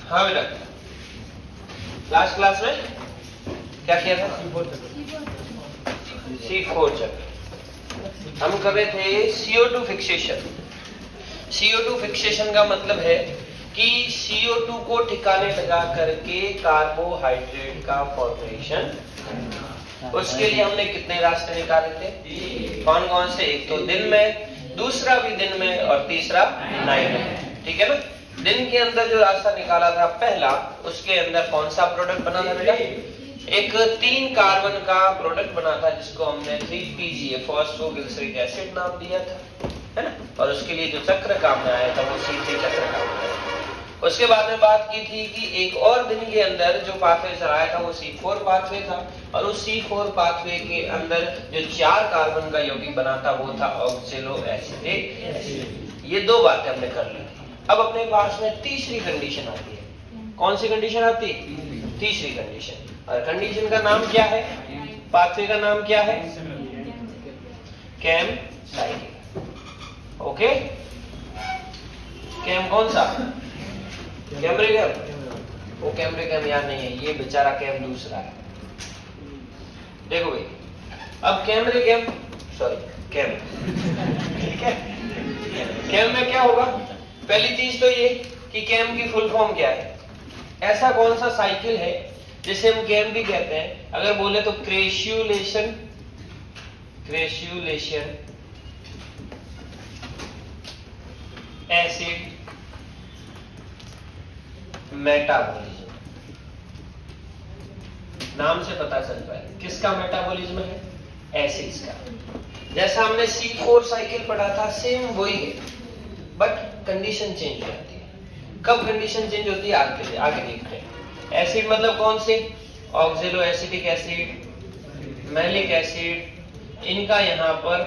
हाँ बेटा, last class में क्या किया था? C4 चैप्टर हम कर रहे थे। CO2 fixation. CO2 फिक्सेशन का मतलब है कि CO2 को ठिकाने लगा करके कार्बोहाइड्रेट का फॉर्मेशन। उसके लिए हमने कितने रास्ते निकाले थे? कौन कौन से? एक तो दिन में, दूसरा भी दिन में और तीसरा नाइट में। ठीक है ना? दिन के अंदर जो रास्ता निकाला था पहला, उसके अंदर कौन सा प्रोडक्ट बना था बेटा? एक 3 कार्बन का प्रोडक्ट बना था जिसको हमने 3PGA फॉस्फोग्लिसरिक एसिड नाम दिया था, है ना? और उसके लिए जो चक्र काम में आया था वो C3 चक्र काम में आया। उसके बाद में बात की थी कि एक और दिन के अंदर जो पाथवे चलाया था वो C4 पाथवे था, और उस C4 पाथवे के अंदर जो 4 कार्बन का यौगिक बना था वो था ऑक्जेलो एसिटिक एसिड। ये 2 बातें हमने कर ली थी। अब अपने पास में तीसरी कंडीशन आती है। कौन सी कंडीशन आती है? तीसरी कंडीशन। और कंडीशन का नाम क्या है? पाथवे का नाम क्या है? Cam cycle. ओके, कैम कौन सा? कैम्ब्रियम। वो कैम्ब्रियम याद नहीं है, ये बेचारा कैम दूसरा है। देखो भाई, अब कैम्ब्रियम, सॉरी कैम, ठीक है? कैम में क्या होगा? पहली चीज तो ये कि कैम की फुल फॉर्म क्या है? ऐसा कौन सा साइकिल है जिसे हम कैम भी कहते हैं? अगर बोले तो क्रेस्युलेशन, क्रेस्युलेशन एसिड मेटाबॉलिज्म। नाम से पता चलता है किसका मेटाबॉलिज्म है? एसिड्स का। जैसा हमने C4 साइकिल पढ़ा था, सेम वही है, बट कंडीशन चेंज हो जाती है। कब कंडीशन चेंज होती है? आगे देखते हैं। एसिड मतलब कौन से? ऑक्जेलो एसिटिक एसिड, मैलिक एसिड, इनका यहाँ पर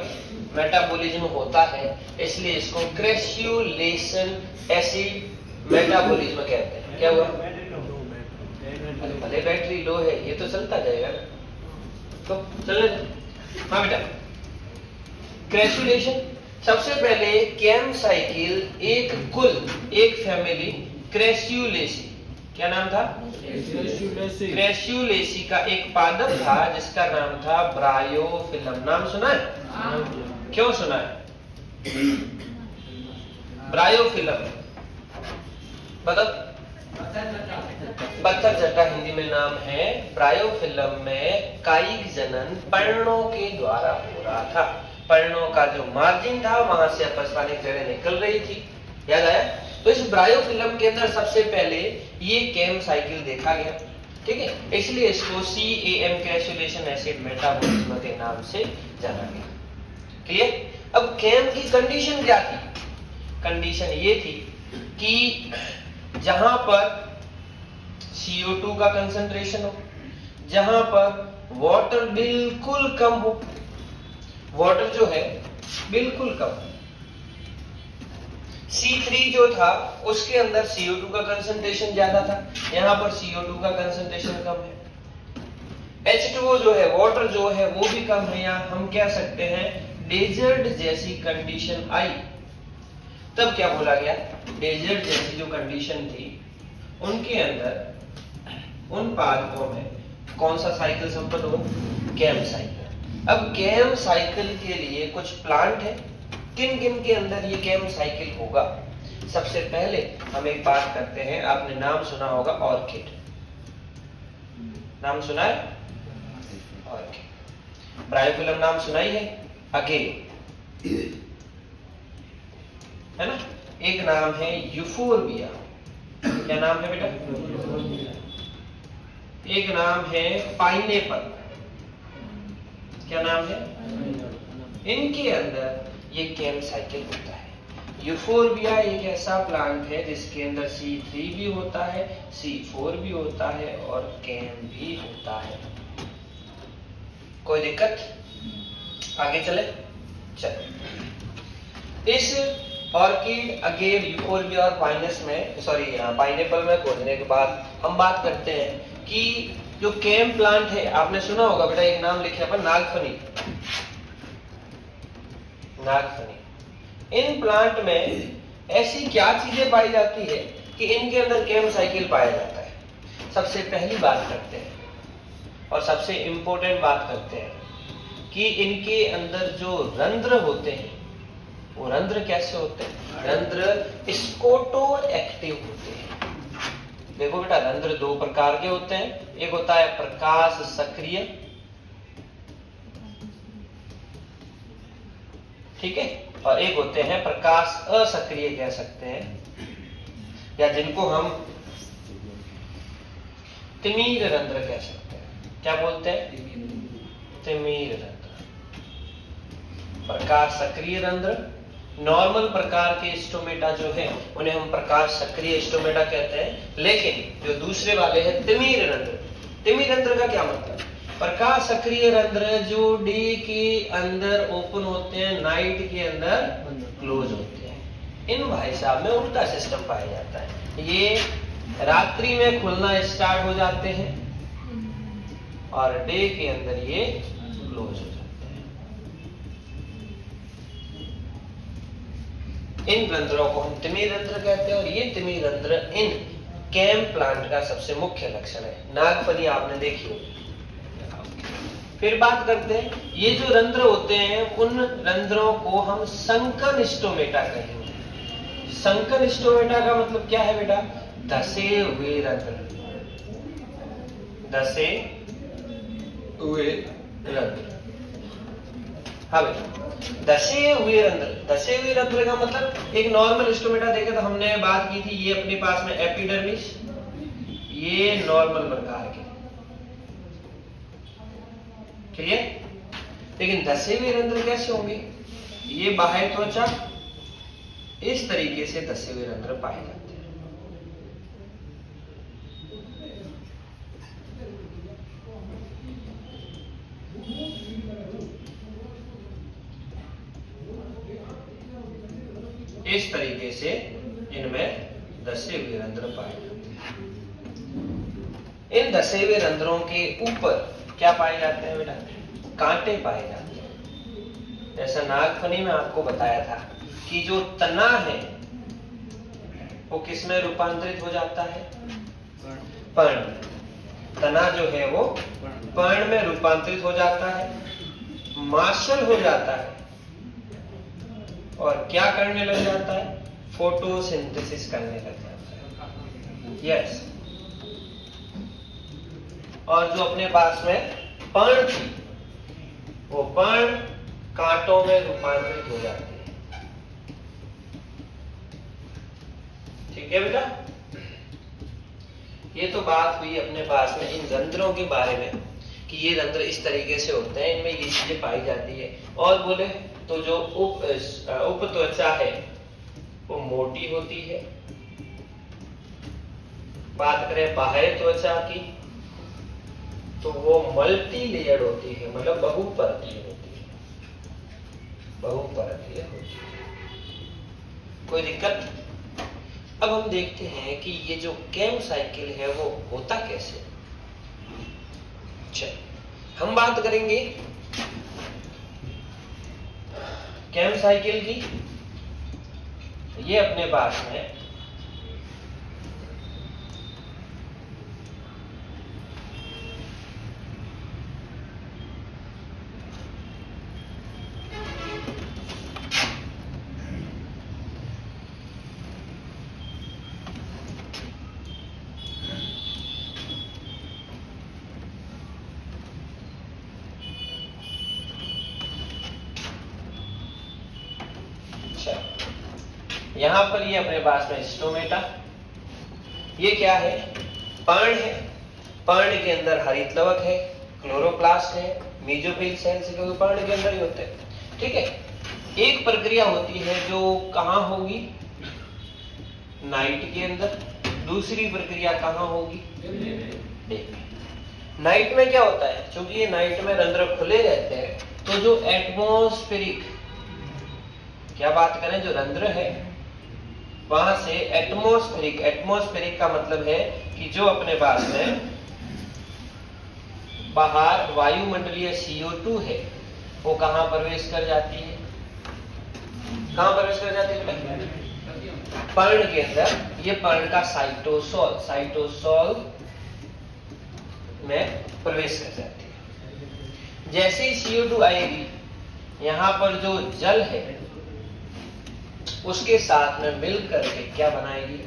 मेटाबॉलिज्म होता है, इसलिए इसको क्रेस्युलेशन एसिड मेटाबॉलिज्म कहते हैं। क्या हुआ? भले बैटरी लो है, ये तो चलता जाएगा ना, तो चलने दो। हाँ बेटा, क्रेस्युलेशन। सबसे पहले कैम साइकिल एक कुल, एक फैमिली क्रेस्युलेसी, क्या नाम था? क्रेस्युलेसी का एक पादप था जिसका नाम था ब्रायोफिलम। नाम सुना है? क्यों सुना है? ब्रायोफिलम मतलब पत्थर जटा हिंदी में नाम है। ब्रायोफिलम में कायिक जनन पर्णों के द्वारा हो रहा था। पर्णों का जो मार्जिन था वहां से अपस्तानिक जड़ें निकल रही थी, याद आया? तो इस ब्रायोफिलम के अंदर सबसे पहले ये कैम साइकिल देखा गया, ठीक है? इसलिए इसको CAM क्रेस्युलेशन एसिड मेटाबॉलिज्म के नाम से जाना गया। क्लियर? अब कैम की कंडीशन क्या थी? कंडीशन ये थी कि जहां पर CO2 का कंसंट्रेशन हो, जहां पर वाटर बिल्कुल कम हो, वाटर जो है बिल्कुल कम, C3 जो था उसके अंदर CO2 का कंसंट्रेशन ज्यादा था, यहां पर CO2 का कंसंट्रेशन कम है। H2O जो है, वाटर जो है वो भी कम है, या हम कह सकते हैं डेजर्ट जैसी कंडीशन आई। तब क्या बोला गया? डेजर्ट जैसी जो कंडीशन थी उनके अंदर, उन पादपों में कौन सा साइकिल संपन्न हो? CAM cycle. अब कैम साइकिल के लिए कुछ प्लांट है, किन किन के अंदर ये कैम साइकिल होगा? सबसे पहले हम एक बात करते हैं, आपने नाम सुना होगा ऑर्किड। नाम सुना है? ऑर्किड। ब्रायोफिलम नाम सुना ही है? अगेलो, है ना? एक नाम है यूफोरबिया। क्या नाम है बेटा? एक नाम है पाइनएप्पल। क्या नाम है? इनके अंदर ये कैम साइकिल होता है। यूफोरबिया एक ऐसा प्लांट है जिसके अंदर C3 भी होता है, C4 भी होता है और कैम भी होता है। कोई दिक्कत? आगे चले? चले। इस ऑर्किड, अगेव, यूफोरबिया और पाइनएप्पल में खोजने के बाद हम बात करते हैं कि जो कैम प्लांट है, आपने सुना होगा बेटा, एक नाम लिखे अपन, नागफनी। नागफनी। इन प्लांट में ऐसी क्या चीजें पाई जाती है कि इनके अंदर केम साइकिल पाया जाता है। सबसे पहली बात करते हैं और सबसे इंपॉर्टेंट बात करते हैं कि इनके अंदर जो रंध्र होते हैं वो रंध्र कैसे होते हैं? रंध्र स्कोटो एक्टिव होते हैं। देखो बेटा, रंध्र दो प्रकार के होते हैं, एक होता है प्रकाश सक्रिय, ठीक है, और एक होते हैं प्रकाश असक्रिय कह सकते हैं, या जिनको हम तिमिर रंध्र कह सकते हैं। क्या बोलते हैं? तिमिर रंध्र। प्रकाश सक्रिय रंध्र, नॉर्मल प्रकार के स्टोमेटा जो है उन्हें हम प्रकाश सक्रिय स्टोमेटा कहते हैं, लेकिन जो दूसरे वाले हैं तिमिर रंध्र। तिमिर रंध्र का क्या मतलब? प्रकाश सक्रिय रंध्र जो डे के अंदर ओपन होते हैं, नाइट के अंदर क्लोज होते हैं। इन भाई साहब में उल्टा सिस्टम पाया जाता है। ये रात्रि में खुलना स्टार्ट हो जाते हैं और डे के अंदर ये क्लोज हो जाते हैं। इन रंध्रों को हम तिमिर रंध्र कहते हैं और ये तिमिर रंध्र इन केम प्लांट का सबसे मुख्य लक्षण है। नागफनी आपने देखी होगी। फिर बात करते हैं, ये जो रंध्र होते हैं उन रंध्रों को हम संकन स्टोमेटा कहेंगे। संकन स्टोमेटा का मतलब क्या है बेटा? धसे हुए रंध्र। धसे हुए रंध्र। हाँ बेटा, धसे हुए रंध्र। धसे हुए रंध्र का मतलब एक नॉर्मल स्टोमेटा देखे तो हमने बात की थी, ये अपने पास में एपिडर्मिस, ये नॉर्मल प्रकार के, ठीक है। लेकिन धसे हुए रंध्र कैसे होंगे? ये बाह्य त्वचा, इस तरीके से धसे हुए रंध्र पाए जाते हैं। इस तरीके से इनमें धसे हुए रंध्र पाए जाते हैं। इन धसे हुए रंध्रों के ऊपर क्या पाए जाते हैं बेटा? कांटे पाए जाते हैं। जैसा नागफनी में आपको बताया था कि जो तना है वो किस में रूपांतरित हो जाता है? पर्ण। तना जो है वो पर्ण में रूपांतरित हो जाता है, मार्शल हो जाता है और क्या करने लग जाता है? फोटोसिंथेसिस करने लग जाता है। यस। और जो अपने पास में पर्ण थी वो पर्ण कांटों में रूपांतरित हो जाती है। ठीक है बेटा, ये तो बात हुई अपने पास में इन रंध्रों के बारे में कि ये रंध्र इस तरीके से होते हैं, इनमें ये चीजें पाई जाती है। और बोले तो जो उप त्वचा है वो मोटी होती है। बात करें बाह्य त्वचा की तो वो मल्टी लेयर्ड होती है, मतलब बहुपरतीय होती है। बहुपरतीय होती है। कोई दिक्कत? अब हम देखते हैं कि ये जो केम साइकिल है वो होता कैसे। अच्छा, हम बात करेंगे केम साइकिल की। ये अपने पास में यहां पर ये अपने पास में स्टोमेटा, ये क्या है? पर्ण है। पर्ण के अंदर हरितलवक है, क्लोरोप्लास्ट है, मेसोफिल सेल्स जो पर्ण के अंदर ही होते हैं। ठीक है। एक प्रक्रिया होती है जो कहां होगी? नाइट के अंदर। दूसरी प्रक्रिया कहां होगी? डे में। नाइट में क्या होता है? क्योंकि ये नाइट में रंध्र खुले रहते हैं तो जो एटमॉस्फेरिक, क्या बात करें, जो रंध्र है वहां से एटमॉस्फेरिक का मतलब है कि जो अपने पास में बाहर वायुमंडलीय CO2 है वो कहां प्रवेश कर जाती है? कहां प्रवेश कर जाती है? पर्ण के अंदर, ये पर्ण का साइटोसोल में प्रवेश कर जाती है। जैसे ही CO2 आएगी, यहाँ पर जो जल है उसके साथ में मिल करके क्या बनाएगी,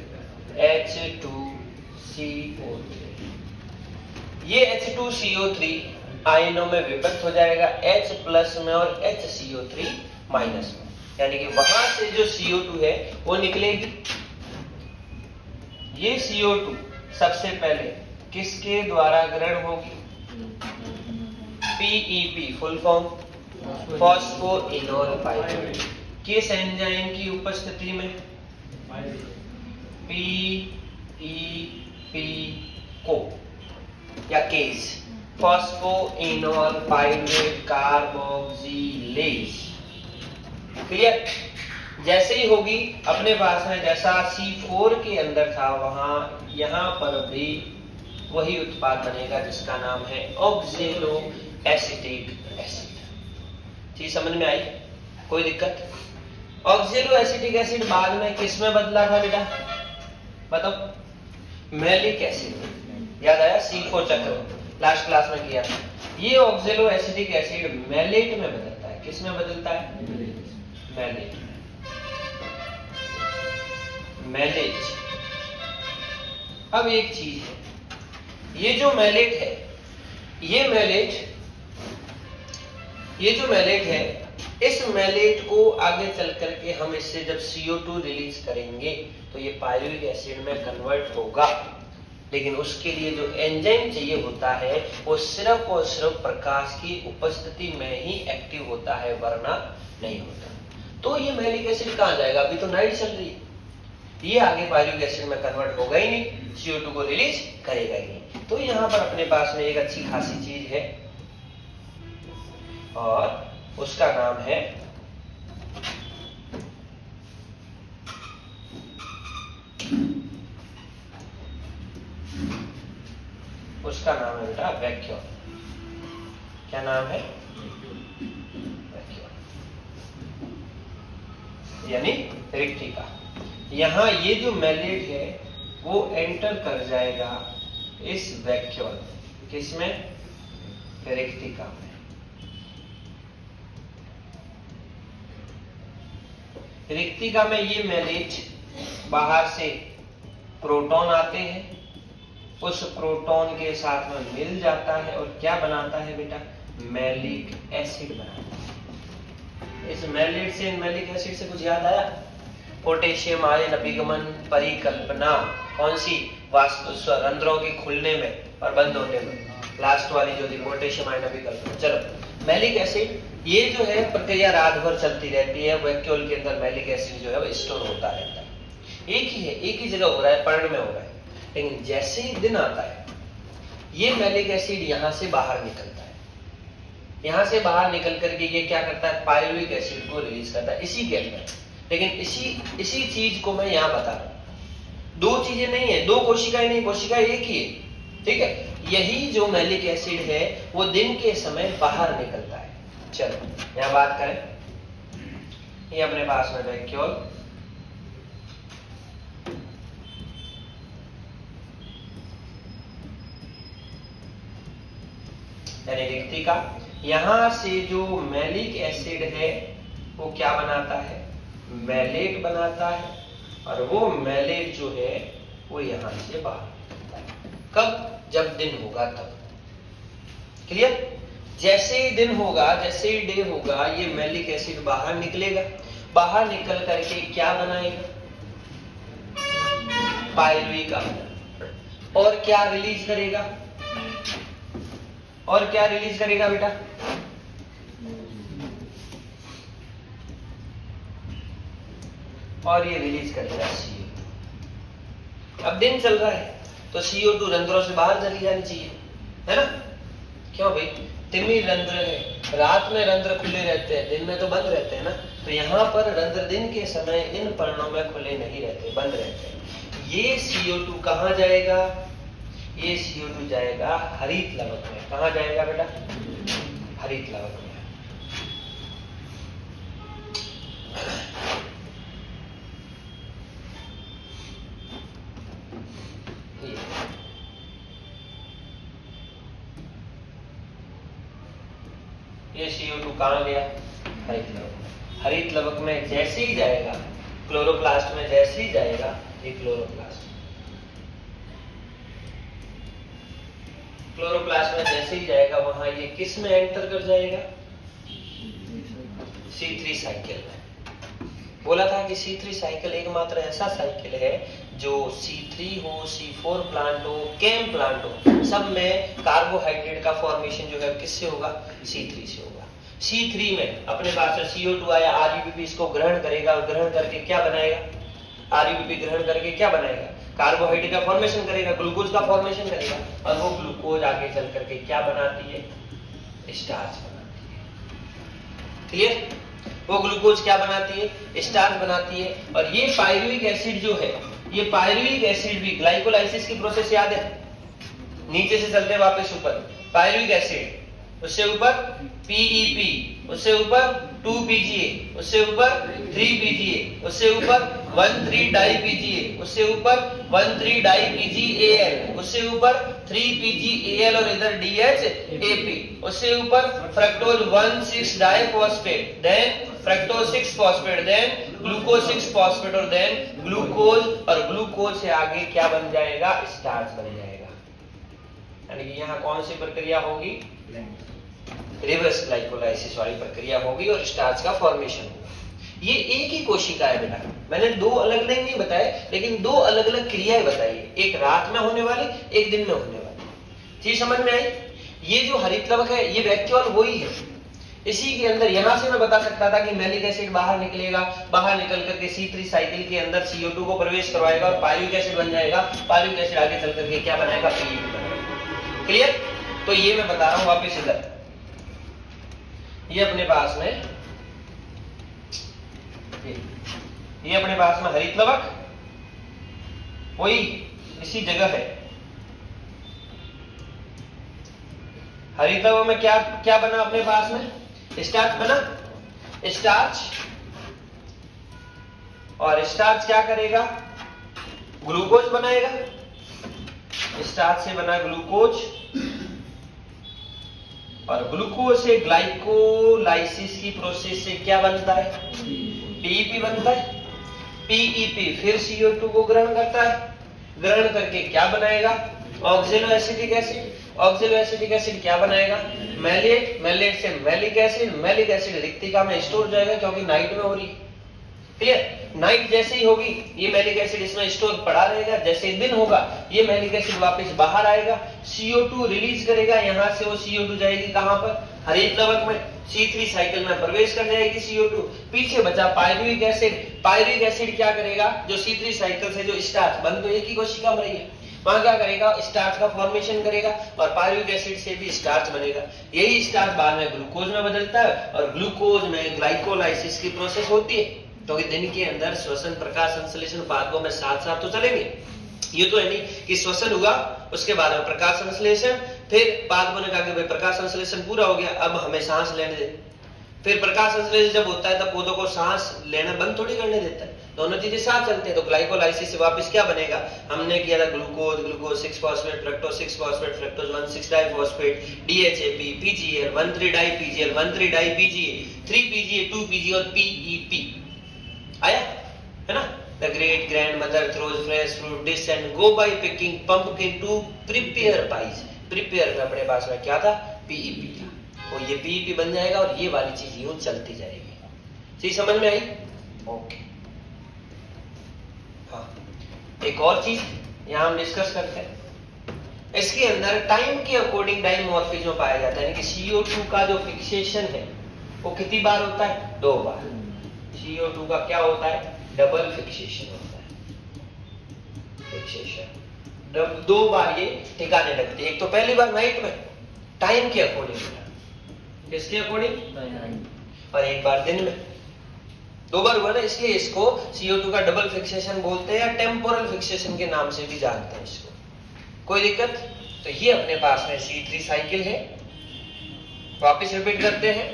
H2CO3। ये H2CO3 आयनों में विभक्त हो जाएगा, H प्लस में और HCO3 माइनस में, यानी कि वहां से जो CO2 है वो निकलेगी। ये CO2 सबसे पहले किसके द्वारा ग्रहण होगी, PEP full form phosphoenol pyruvate, किस एंजाइम की उपस्थिति में, PEP को या case phosphoenol pyruvate carboxylase. Clear. जैसे ही होगी अपने पास में, जैसा C4 के अंदर था वहां यहां पर भी वही उत्पाद बनेगा जिसका नाम है ऑक्जेलो एसिटिक एसिड। चीज समझ में आई, कोई दिक्कत? ऑक्जेलो एसिटिक एसिड बाद में किस में बदला था बेटा, बताओ? Malic acid. याद आया? C4 चक्र लास्ट क्लास में किया था। ये ऑक्जेलो एसिटिक एसिड मैलेट में बदलता है। किस में बदलता है? मैलेट। मैलेट। अब एक चीज है, ये जो मैलेट है, ये जो मैलेट है, इस मैलेट को आगे चल करके हम इससे जब CO2 रिलीज करेंगे तो ये पायरुविक एसिड में कन्वर्ट होगा, लेकिन उसके लिए जो एंजाइम चाहिए होता है वो सिर्फ और सिर्फ प्रकाश की उपस्थिति में ही एक्टिव होता है, वरना नहीं होता। तो ये मैलिक एसिड कहां जाएगा? अभी तो नाइट चल रही है, ये आगे पायरुविक एसिड में कन्वर्ट होगा ही नहीं, CO2 को रिलीज करेगा ही नहीं। तो यहाँ पर अपने पास में एक अच्छी खासी चीज है और उसका नाम है बेटा वैक्यूम। क्या नाम है? वैक्यूम, यानी रिक्तिका। यहाँ ये जो मैलेट है वो एंटर कर जाएगा इस वैक्यूल, किसमें? रिक्तिका में। रिक्तिका में ये मैलेट बाहर से प्रोटॉन आते हैं, उस प्रोटॉन के साथ में मिल जाता है और क्या बनाता है बेटा? मैलिक एसिड बनाता है। इस मैलेट से, मैलिक एसिड से कुछ याद आया? पोटेशियम आयन अभिगमन परिकल्पना कौन सी? वास्तु रंध्रों के खुलने में और बंद होने में, लास्ट वाली जो थी पोटेशियम आयन अभिकल्पना। चलो, मैलिक एसिड ये जो है प्रक्रिया रात भर चलती रहती है, वैक्यूल के अंदर मैलिक एसिड जो है वो स्टोर होता रहता है। एक ही है, एक ही जगह हो रहा है, पर्ण में हो रहा है, लेकिन जैसे ही दिन आता है ये मैलिक एसिड यहां से बाहर निकलता है। यहां से बाहर निकल करके ये क्या करता है? पायरुविक एसिड को रिलीज करता है इसी के अंदर। लेकिन इसी चीज को मैं यहां बता रहा हूं, दो चीजें नहीं है, दो कोशिकाएं नहीं, कोशिका एक ही है, ठीक है? यही जो मैलिक एसिड है वो दिन के समय बाहर निकलता है। चलो यहां बात करें, ये अपने पास में वैक्यूल, यानी रिक्तिका। यहां से जो मैलिक एसिड है वो क्या बनाता है? मैलेट बनाता है, और वो मैलेट जो है वो यहां से बाहर निकलता है। कब? जब दिन होगा तब। क्लियर? जैसे ही दिन होगा, जैसे ही डे होगा, ये मैलिक एसिड बाहर निकलेगा। बाहर निकल करके क्या बनाएगा? पायरुविक अम्ल। और क्या रिलीज करेगा? और क्या रिलीज करेगा बेटा? और ये रिलीज करेगा CO2। अब दिन चल रहा है तो CO2 रंध्रों से बाहर चली जानी चाहिए, है ना? क्यों भाई? तिमिर रंध्र है, रात में रंध्र खुले रहते हैं, दिन में तो बंद रहते हैं ना। तो यहाँ पर रंध्र दिन के समय इन पर्णों में खुले नहीं रहते, बंद रहते हैं। ये CO2 कहाँ जाएगा? ये CO2 जाएगा हरित लवक में। कहाँ जाएगा बेटा? हरित लवक में। ये CO2 कहाँ गया? हरित लवक। हरित लवक में जैसे ही जाएगा, क्लोरोप्लास्ट में जैसे ही जाएगा, ये क्लोरोप्लास्ट में जैसे ही जाएगा, वहां ये किस में एंटर कर जाएगा? C3 साइकिल में। बोला था कि C3 साइकिल एकमात्र ऐसा साइकिल है जो C3 हो, C4 प्लांट हो, केम प्लांट हो, सब में कार्बोहाइड्रेट का फॉर्मेशन जो है किससे होगा? C3 से होगा। C3 में अपने पास में CO2 आया, RUBP इसको ग्रहण करेगा और ग्रहण करके क्या बनाएगा? RUBP ग्रहण करके क्या बनाएगा? कार्बोहाइड्रेट का फॉर्मेशन करेगा, ग्लूकोज का फॉर्मेशन करेगा, और वो ग्लूकोज आगे चल करके क्या बनाती है? स्टार्च बनाती है। क्लियर? वो ग्लूकोज क्या बनाती है? स्टार्च बनाती है। और ये पायरुविक एसिड जो है, ये पायरुविक एसिड भी ग्लाइकोलाइसिस की प्रोसेस याद है? नीचे से चलते वापस ऊपर, पायरुविक एसिड, उससे ऊपर PEP, उससे ऊपर 2PGA, उससे ऊपर 3PGA, उससे ऊपर 1,3-डाई-PGA, उससे ऊपर 1,3-डाई-PGAL, उससे ऊपर 3PGAL और इधर DHAP, उससे ऊपर fructose one six diphosphate, then fructose six phosphate, then glucose six phosphate, और देन ग्लूकोज, और ग्लूकोज से आगे क्या बन जाएगा? स्टार्च बन जाएगा। यानी कि यहाँ कौन सी प्रक्रिया होगी? रिवर्स ग्लाइकोलाइसिस वाली प्रक्रिया होगी और स्टार्च का फॉर्मेशन होगा। ये एक ही कोशिका है बेटा, मैंने दो अलग अलग नहीं बताए, लेकिन दो अलग अलग क्रियाएं बताई, एक रात में होने वाली, एक दिन में होने वाली। चीज समझ में आई? ये जो हरित लवक है ये वैक्यूल वही है। इसी के अंदर यहां से मैं बता सकता था कि मैलिक एसिड बाहर निकलेगा, बाहर निकल करके C3 साइकिल के अंदर CO2 को प्रवेश करवाएगा और पायरुविक एसिड बन जाएगा। पायरुविक एसिड आगे चल करके क्या बनाएगा? PEP बनाएगा। क्लियर? तो ये मैं बता रहा हूं वापिस इधर, ये अपने पास में, ये अपने पास में हरित लवक वही इसी जगह है। हरित लवक में क्या क्या बना अपने पास में? स्टार्च बना। स्टार्च, और स्टार्च क्या करेगा? ग्लूकोज बनाएगा। स्टार्च से बना ग्लूकोज, और ग्लूकोज से ग्लाइकोलाइसिस की प्रोसेस से क्या बनता है? PEP बनता है। PEP फिर CO2 को ग्रहण करता है, ग्रहण करके क्या बनाएगा? ऑक्जेलो एसिटिक एसिड। ऑक्जेलो एसिटिक एसिड क्या बनाएगा? मैलेट। मैलेट से मैलिक एसिड। मैलिक एसिड रिक्तिका में स्टोर हो जाएगा क्योंकि नाइट में हो रही है। क्लियर? नाइट जैसे ही होगी ये मैलिक एसिड इसमें स्टोर पड़ा रहेगा, जैसे ही दिन होगा ये मैलिक एसिड वापस बाहर आएगा, CO2 रिलीज करेगा, यहां से वो CO2 जाएगी कहां पर? हरित लवक में। C3 साइकिल में प्रवेश कर जाएगी CO2। पीछे बचा पायरुविक एसिड। पायरुविक एसिड क्या करेगा? जो C3 साइकिल से जो स्टार्च बन तो एक ही कोशिका में रही है, वहां क्या करेगा? स्टार्च का फॉर्मेशन करेगा, और पायरुविक एसिड से भी स्टार्च बनेगा। यही स्टार्च बाद में ग्लूकोज में बदलता है, और ग्लूकोज में ग्लाइकोलाइसिस की प्रोसेस होती है। तो दिन के अंदर श्वसन, प्रकाश संश्लेषण पाथवे में साथ साथ तो चलेंगे। ये तो है नहीं कि श्वसन हुआ उसके बाद में प्रकाश संश्लेषण, फिर पाथवे ने कहा कि भाई प्रकाश संश्लेषण पूरा हो गया, अब हमें सांस लेने दे। फिर प्रकाश संश्लेषण जब होता है तब पौधों को सांस लेना बंद थोड़ी करने देता है, दोनों चीजें साथ चलते हैं। तो ग्लाइकोलाइसिस से वापस क्या बनेगा? हमने किया था glucose, glucose six phosphate, fructose six phosphate, fructose one six diphosphate, DHAP, PGL, 1,3-डाई-PGL, 1,3-डाई-PGA, 3PGA, 2PGA और PEP आया है ना? The great grandmother throws fresh fruit dish and go by picking pumpkin to prepare pies. Prepare में अपने पास में क्या था? PEP था। तो ये PEP बन जाएगा और ये वाली चीज यूं चलती जाएगी। चीज समझ में आई? ओके। हाँ, एक और चीज यहाँ हम डिस्कस करते हैं। इसके अंदर टाइम के अकॉर्डिंग डाइमॉर्फिज्म पाया जाता है, यानी कि CO2 का जो फिक्सेशन है वो कितनी बार होता है? 2 बार। CO2 का क्या होता है? डबल फिक्सेशन होता है। फिक्सेशन 2 बार ये ठिकाने लगते हैं। एक तो पहली बार नाइट में टाइम के अकॉर्डिंग, किसके अकॉर्डिंग? और एक बार दिन में। 2 बार हुआ ना, इसलिए इसको CO2 का डबल फिक्सेशन बोलते हैं, या टेम्पोरल फिक्सेशन के नाम से भी जानते हैं इसको। कोई दिक्कत? तो ये अपने पास में C3 साइकिल है। वापिस रिपीट करते हैं।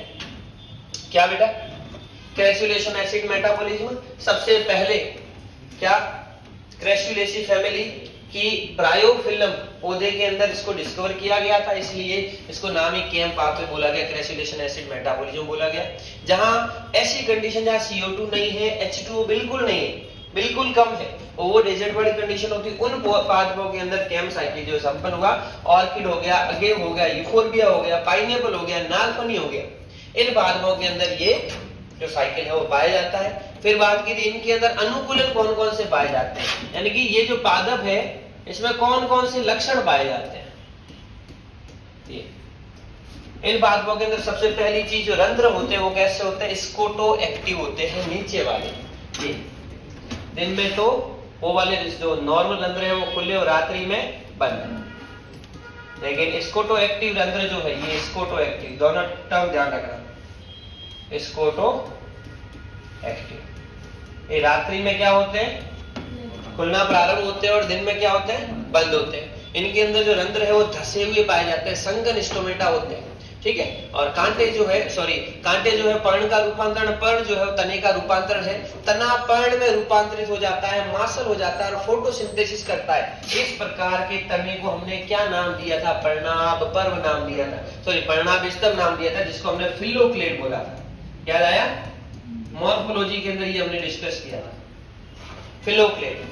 क्या बेटा? क्रैसुलेशन एसिड मेटाबॉलिज्म। सबसे पहले क्या? क्रैसुलेसी फैमिली कि ब्रायोफिल्म पौधे के अंदर इसको डिस्कवर किया गया था, इसलिए इसको नाम ही केम पाथवे बोला गया, क्रैसुलेशन एसिड मेटाबॉलिज्म बोला गया। जहां ऐसी कंडीशन जहां CO2 नहीं है, H2O बिल्कुल नहीं है, बिल्कुल कम है, और वो डेजर्ट वाली कंडीशन होती है, उन पादपों के अंदर केम साइकिल जो संपन्न हुआ। ऑर्किड हो गया, अगेव हो गया, यूफोर्बिया हो गया, पाइनएप्पल हो गया, नागफनी हो गया, इन पादपों के अंदर ये जो साइकिल है वो पाया जाता है। फिर बात की थी इनके अंदर अनुकूलन कौन कौन से पाए जाते हैं, यानी कि ये जो पादप है इसमें कौन कौन से लक्षण पाए जाते हैं। ये इन पादपों के अंदर सबसे पहली चीज जो रंध्र होते हैं वो कैसे होते हैं, स्कोटो एक्टिव होते हैं, नीचे वाले। ये दिन में तो वो वाले जो नॉर्मल रंध्र है वो खुले और रात्रि में बंद, लेकिन स्कोटो एक्टिव रंध्र जो है ये स्कोटो एक्टिव, दोनों टर्म ध्यान रखना, स्कोटो एक्टिव, ये रात्रि में क्या होते हैं, खुलना प्रारंभ होते हैं, और दिन में क्या होते हैं, बंद होते हैं। इनके अंदर जो रंध्र है वो धसे हुए पाए जाते हैं, संघन स्टोमेटा होते हैं, ठीक है। और कांटे जो है कांटे जो है पर्ण का रूपांतरण, पर्ण जो है तने का रूपांतरण है, तना पर्ण में रूपांतरित हो जाता है, मासल हो जाता है और फोटोसिंथेसिस करता है। इस प्रकार के तने को हमने क्या नाम दिया था, पर्णाभ पर्व नाम दिया था, पर्णाभ स्तंभ नाम दिया था, जिसको हमने फिलोक्लेड बोला था। याद आया, मॉर्फोलॉजी के अंदर ये हमने डिस्कस किया था, फिलोक्लेड।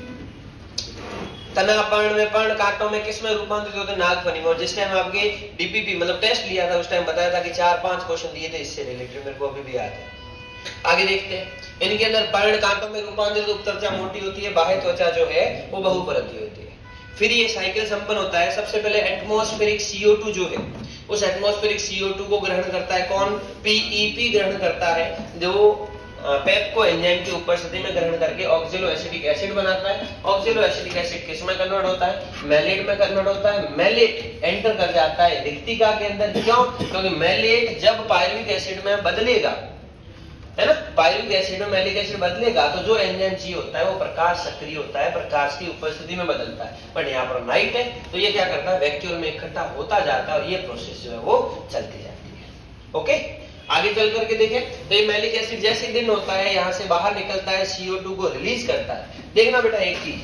तना पर्ण में, पर्ण कांटों में किस में रूपांतरित होते हैं, नागफनी में। और जिस टाइम आपके DPP मतलब टेस्ट लिया था उस टाइम बताया था कि 4-5 क्वेश्चन दिए थे इससे रिलेटेड, मेरे को अभी भी याद है। आगे देखते हैं, इनके अंदर पर्ण कांटों में रूपांतरित उपत्वचा मोटी होती है, बाह्य त्वचा जो है वो बहुपरतीय होती है। फिर ये साइकिल संपन्न होता है, सबसे पहले एटमॉस्फेरिक CO2 जो है उस एटमॉस्फेरिक CO2 को ग्रहण करता है कौन, PEP ग्रहण करता है, जो पेप्को एंजाइम की उपस्थिति में ग्रहण करके ऑक्जेलो एसिटिक एसिड बनाता है। ऑक्जेलो एसिटिक एसिड किस में कन्वर्ट होता है, मैलेट में कन्वर्ट होता है। मैलेट एंटर कर जाता है रिक्तिका के अंदर, क्यों, क्योंकि मैलेट जब पायरुविक एसिड में बदलेगा, है ना, पायरुविक एसिड में मैलिक एसिड बदलेगा तो जो एंजाइम चाहिए होता है वो प्रकाश सक्रिय होता है, प्रकाश की उपस्थिति में बदलता है। बट यहाँ पर नाइट है तो ये क्या करता है, वैक्यूल में इकट्ठा होता जाता है और ये प्रोसेस जो है वो चलती जाती है। ओके, आगे चल करके देखें तो ये मैलिक एसिड जैसे दिन होता है यहाँ से बाहर निकलता है, CO2 को रिलीज करता है। देखना बेटा एक चीज,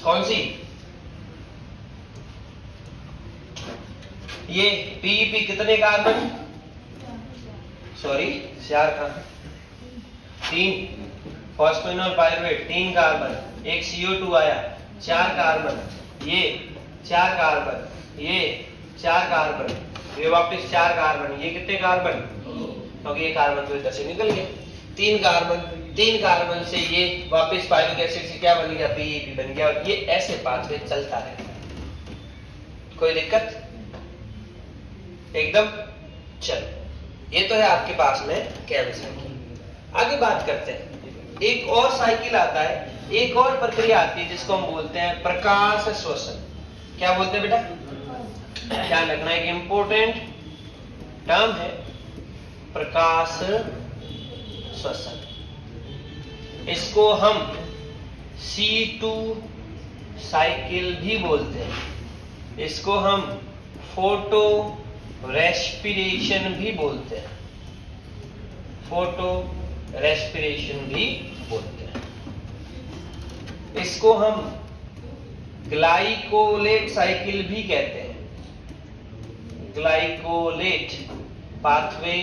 कौन सी, ये PEP कितने कार्बन, सॉरी 4 का 3, फॉस्फेनॉल पायरुवेट 3 कार्बन, एक CO2 आया 4 कार्बन, ये 4 कार्बन, ये 4 कार्बन, ये वापस 4 कार्बन, ये कितने कार्बन, क्योंकि ये कार्बन तो इधर से निकल गए, 3 कार्बन, 3 कार्बन से ये वापस पायरुविक एसिड से क्या बन गया, PEP बन गया। और ये ऐसे पाथवे चलता रहता है, कोई दिक्कत एकदम। चलो ये तो है आपके पास में केम साइकिल। आगे बात करते हैं, एक और साइकिल आता है, एक और प्रक्रिया आती है जिसको हम बोलते हैं प्रकाश श्वसन। क्या बोलते हैं बेटा, ध्यान रखना, एक इंपॉर्टेंट टर्म है प्रकाश श्वसन। इसको हम C2 साइकिल भी बोलते हैं, इसको हम फोटो रेस्पिरेशन भी बोलते हैं, फोटो रेस्पिरेशन भी बोलते हैं। इसको हम ग्लाइकोलेट साइकिल भी कहते हैं, ग्लाइकोलेट पाथवे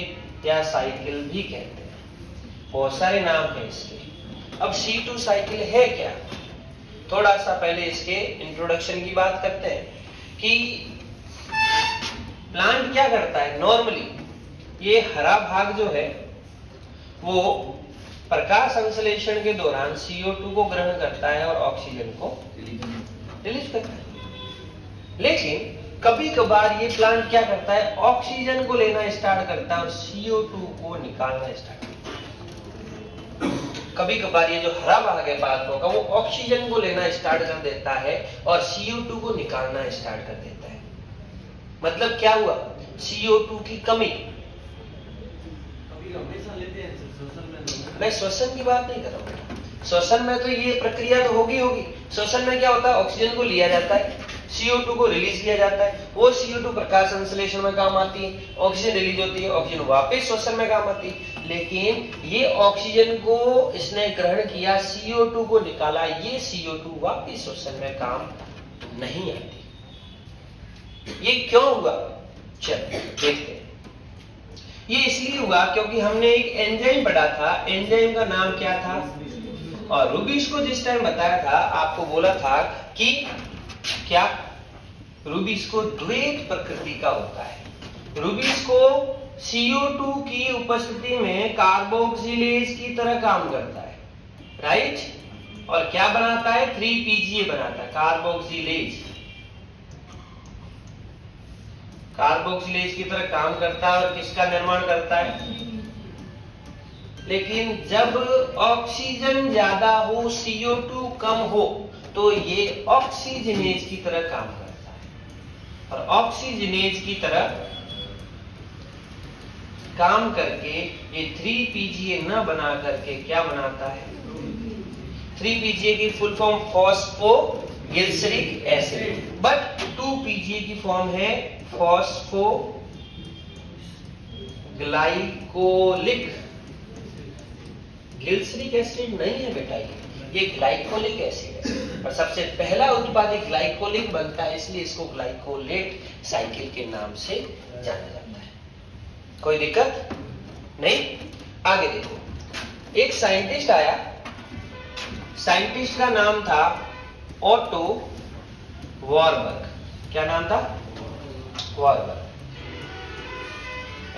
या साइकिल भी कहते हैं, बहुत सारे नाम हैं इसके। अब C2 साइकिल है क्या, थोड़ा सा पहले इसके इंट्रोडक्शन की बात करते हैं कि प्लांट क्या करता है। नॉर्मली ये हरा भाग जो है वो प्रकाश संश्लेषण के दौरान CO2 को ग्रहण करता है और ऑक्सीजन को रिलीज करता है, लेकिन कभी कभार ये प्लांट क्या करता है, ऑक्सीजन को लेना स्टार्ट करता है और CO2 को निकालना स्टार्ट करता है। कभी कभार ये जो हरा भाग है पादपों का वो ऑक्सीजन को लेना स्टार्ट कर देता है और CO2 को निकालना स्टार्ट कर देता है। मतलब क्या हुआ, CO2 की कमी। हमेशा लेते हैं श्वसन में, मैं श्वसन की बात नहीं कर रहा हूँ, श्वसन में तो ये प्रक्रिया तो होगी। श्वसन में क्या होता है, ऑक्सीजन को लिया जाता है, CO2 को रिलीज किया जाता है, वो CO2 प्रकाश संश्लेषण में काम आती है, ऑक्सीजन रिलीज होती है, ऑक्सीजन वापस श्वसन में काम आती है। लेकिन ये ऑक्सीजन को इसने ग्रहण किया, CO2 को निकाला, ये CO2 वापस श्वसन में काम नहीं आती। ये क्यों हुआ? चलिए देखते हैं। ये इसलिए हुआ क्योंकि हमने एक एंजाइम पढ़ा था, एंजाइम का नाम क्या था? और रूबिस को जिस टाइम बताया था, आपको बोला था कि क्या रूबिस को द्वैत प्रकृति का होता है। रूबिस को CO2 की उपस्थिति में कार्बोक्सिलेज की तरह काम करता है, राइट? और क्या बनाता है? 3-PGA बनाता है, कार्बोक्सिलेज। कार्बोक्सिलेज की तरह काम करता है और किसका निर्माण करता है? लेकिन जब ऑक्सीजन ज्यादा हो, CO2 कम हो, तो ये ऑक्सीजनेज की तरह काम करता है। और ऑक्सीजनेज की तरह काम करके ये 3-PGA न बना करके क्या बनाता है? 3-PGA की full form phosphoglyceric acid, but 2-PGA की फॉर्म है फॉस्फोग्लाइकोलिक। ग्लिसरिक एसिड नहीं है बेटा, ये ग्लाइकोलिक एसिड है। और सबसे पहला उत्पादित ग्लाइकोलिक बनता है, इसलिए इसको ग्लाइकोलेट साइकिल के नाम से जाना जाता है। कोई दिक्कत नहीं? आगे देखो, एक साइंटिस्ट आया, साइंटिस्ट का नाम था ऑटो वॉरबर्ग। क्या नाम था? वॉरबर्ग।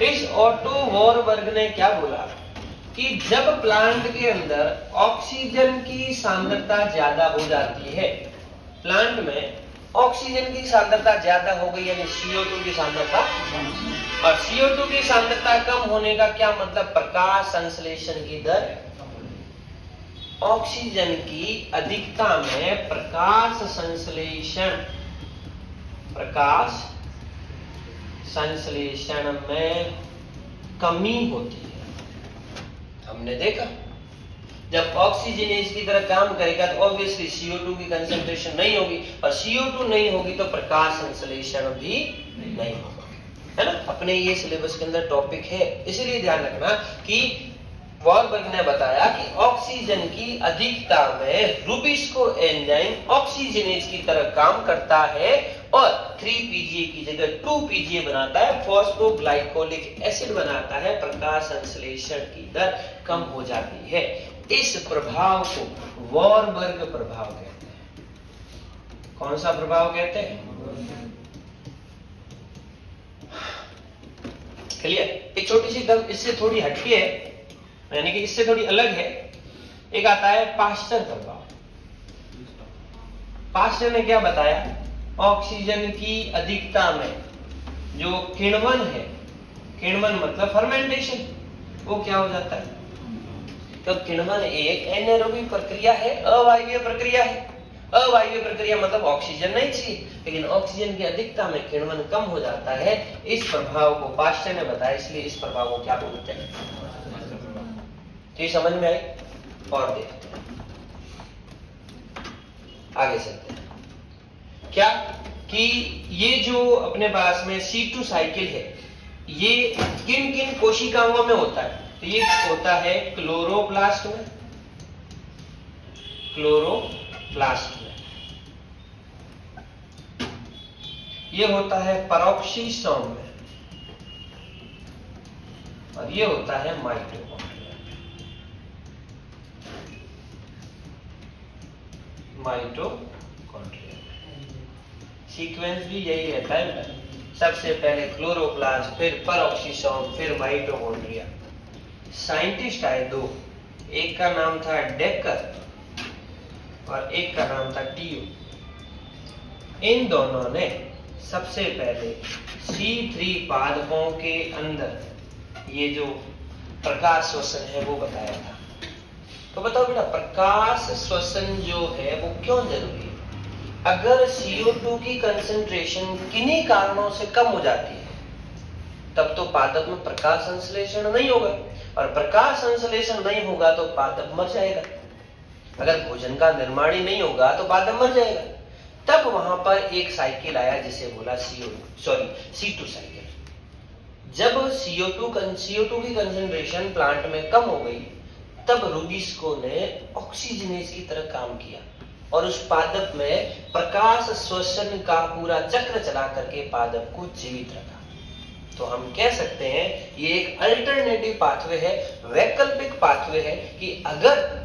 इस ऑटो वॉरबर्ग ने क्या बोला कि जब प्लांट के अंदर ऑक्सीजन की सांद्रता ज्यादा हो जाती है, प्लांट में ऑक्सीजन की सांद्रता ज्यादा हो गई, यानी CO2 की सांद्रता, और CO2 की सांद्रता कम होने का क्या मतलब? प्रकाश संश्लेषण की दर। ऑक्सीजन की अधिकता में प्रकाश संश्लेषण में कमी होती है। हमने देखा जब ऑक्सीजनेज की तरह काम करेगा तो ऑब्वियसली CO2 की कंसंट्रेशन नहीं होगी, और CO2 नहीं होगी तो प्रकाश संश्लेषण भी नहीं होगा, है ना? अपने ये सिलेबस के अंदर टॉपिक है, इसलिए ध्यान रखना कि वॉरबर्ग ने बताया कि ऑक्सीजन की अधिकता में रूबिस्को एंजाइम ऑक्सीजनेज की तरह काम करता है और 3-PGA की जगह 2-PGA बनाता है, फॉस्फोग्लाइकोलिक एसिड बनाता है, प्रकाश संश्लेषण की दर कम हो जाती है। इस प्रभाव को वॉरबर्ग प्रभाव कहते हैं। कौन सा प्रभाव कहते हैं? क्लियर? एक छोटी सी टर्म इससे थोड़ी हटके है, यानी कि इससे थोड़ी अलग है। एक आता है पास्चर प्रभाव। पास्चर ने क्या बताया? ऑक्सीजन की अधिकता में जो किण्वन है, किण्वन मतलब फर्मेंटेशन, वो क्या हो जाता है? तो किण्वन एक एनारोबिक प्रक्रिया है, अवायवीय प्रक्रिया है। अवायवीय प्रक्रिया मतलब ऑक्सीजन नहीं चाहिए, लेकिन ऑक्सीजन की अधिकता में किण्वन कम हो जाता है। इस प्रभाव को पास्चर ने बताया, इसलिए इस प्रभाव को क्या बोलते हैं? तो ये समझ में आई? और देखते हैं, आगे चलते हैं। क्या कि ये जो अपने पास में C2 साइकिल है, ये किन किन कोशिकाओं में होता है? तो ये होता है क्लोरोप्लास्ट में, क्लोरोप्लास्ट में। ये होता है पेरोक्सीसोम में, और ये होता है माइटोकॉन्ड्रिया। माइटोकॉन्ड्रिया सीक्वेंस भी यही रहता है, सबसे पहले क्लोरोप्लास्ट, फिर पेरोक्सीसोम, फिर माइटोकॉन्ड्रिया। साइंटिस्ट आए दो, एक का नाम था डेकर और एक का नाम था टीयू। इन दोनों ने सबसे पहले C3 पादपों के अंदर ये जो प्रकाश श्वसन है वो बताया था। तो बताओ बेटा, प्रकाश श्वसन जो है वो क्यों जरूरी है? अगर CO2 की कंसंट्रेशन किन्हीं कारणों से कम हो जाती है, तब तो पादप में प्रकाश संश्लेषण नहीं होगा, और प्रकाश संश्लेषण नहीं होगा तो पादप मर जाएगा। अगर भोजन का निर्माण ही नहीं होगा तो पादप मर जाएगा। तब वहां पर एक साइकिल आया जिसे बोला C2 साइकिल। जब CO2 की कंसंट्रेशन प्लांट में कम हो गई, तब रूबिस्को ने ऑक्सीजनेज की तरह काम किया और उस पादप में प्रकाश श्वसन का पूरा चक्र चला करके पादप को जीवित रखा। तो हम कह सकते हैं ये एक अल्टरनेटिव पाथवे है, वैकल्पिक पाथवे है कि अगर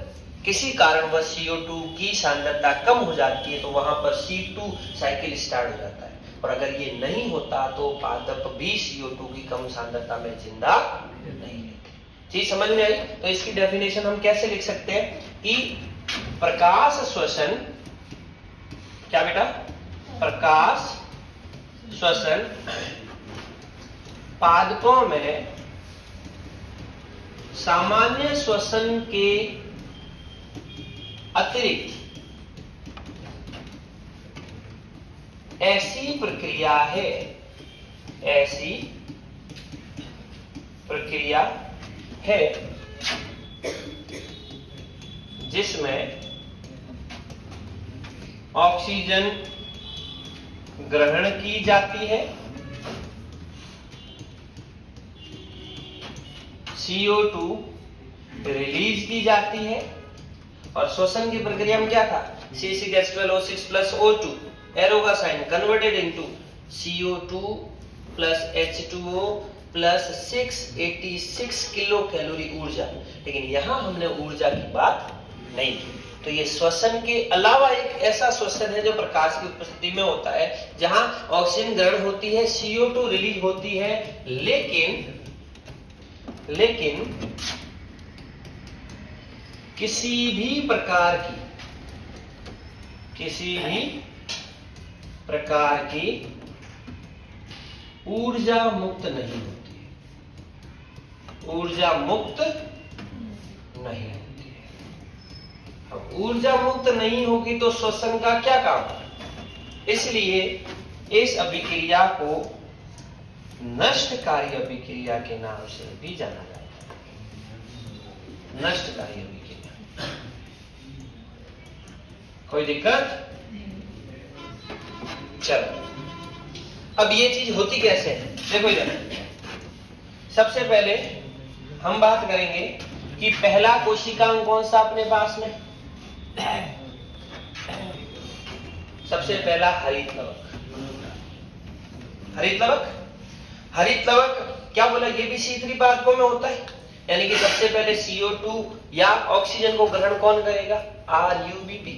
किसी कारणवश CO2 की सांद्रता कम हो जाती है तो वहां पर C2 साइकिल स्टार्ट हो जाता है, और अगर ये नहीं होता तो पादप भी CO2 की कम सांद्रता में जिंदा नहीं रहते। चीज समझ में आई? तो इसकी डेफिनेशन हम कैसे लिख सकते हैं कि प्रकाश श्वसन, क्या बेटा? प्रकाश श्वसन पादपों में सामान्य श्वसन के अतिरिक्त ऐसी प्रक्रिया है जिसमें ऑक्सीजन ग्रहण की जाती है, CO2 रिलीज की जाती है, और श्वसन की प्रक्रिया में क्या था? C6H12O6 plus O2 एरो का sign converted into CO2 plus H2O plus 686 kilo calorie ऊर्जा। लेकिन यहां हमने ऊर्जा की बात नहीं की। तो ये श्वसन के अलावा एक ऐसा श्वसन है जो प्रकाश की उपस्थिति में होता है, जहां ऑक्सीजन ग्रहण होती है, CO2 रिलीज होती है, लेकिन किसी भी प्रकार की ऊर्जा मुक्त नहीं होती है, ऊर्जा मुक्त नहीं होती है। अब ऊर्जा मुक्त नहीं होगी तो श्वसन का क्या काम है? इसलिए इस अभिक्रिया को नष्टकारी अभिक्रिया के नाम से भी जाना जाता है। नष्टकारी अभिक्रिया। कोई दिक्कत? चलो, अब ये चीज होती कैसे है देखो इधर। सबसे पहले हम बात करेंगे कि पहला कोशिकांग कौन सा अपने पास में? सबसे पहला हरित लवक। हरित लवक क्या बोला? ये भी C3 पादपों में होता है, यानी कि सबसे पहले CO2 या ऑक्सीजन को ग्रहण कौन करेगा? RUBP,